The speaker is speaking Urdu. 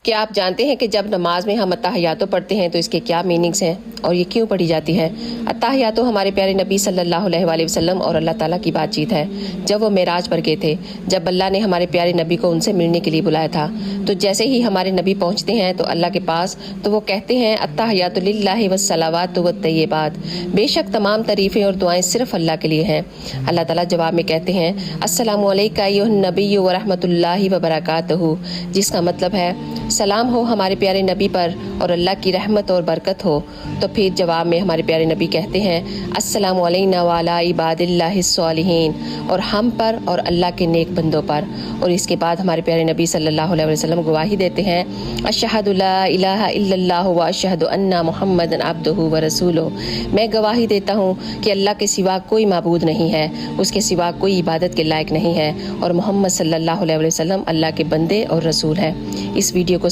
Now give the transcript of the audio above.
کیا آپ جانتے ہیں کہ جب نماز میں ہم اتحیاتو پڑھتے ہیں تو اس کے کیا میننگز ہیں اور یہ کیوں پڑھی جاتی ہے؟ اتحیاتو ہمارے پیارے نبی صلی اللہ علیہ وآلہ وسلم اور اللہ تعالیٰ کی بات چیت ہے جب وہ معراج پر گئے تھے، جب اللہ نے ہمارے پیارے نبی کو ان سے ملنے کے لیے بلایا تھا، تو جیسے ہی ہمارے نبی پہنچتے ہیں تو اللہ کے پاس، تو وہ کہتے ہیں اتحیاتو للہ والصلوات والطیبات، بے شک تمام تعریفیں اور دعائیں صرف اللہ کے لیے ہیں۔ اللہ تعالیٰ جواب میں کہتے ہیں السلام علیکہ ایھا النبی ورحمۃ اللہ وبرکاتہ، جس کا مطلب ہے سلام ہو ہمارے پیارے نبی پر اور اللہ کی رحمت اور برکت ہو۔ تو پھر جواب میں ہمارے پیارے نبی کہتے ہیں السلام علینا وعلی عباد اللہ الصالحین، اور ہم پر اور اللہ کے نیک بندوں پر۔ اور اس کے بعد ہمارے پیارے نبی صلی اللہ علیہ وسلم گواہی دیتے ہیں اشہد لا الہ الا اللہ واشہد ان محمد عبدہ ورسولہ، میں گواہی دیتا ہوں کہ اللہ کے سوا کوئی معبود نہیں ہے، اس کے سوا کوئی عبادت کے لائق نہیں ہے، اور محمد صلی اللہ علیہ وسلم اللہ کے بندے اور رسول ہے۔ اس ویڈیو کو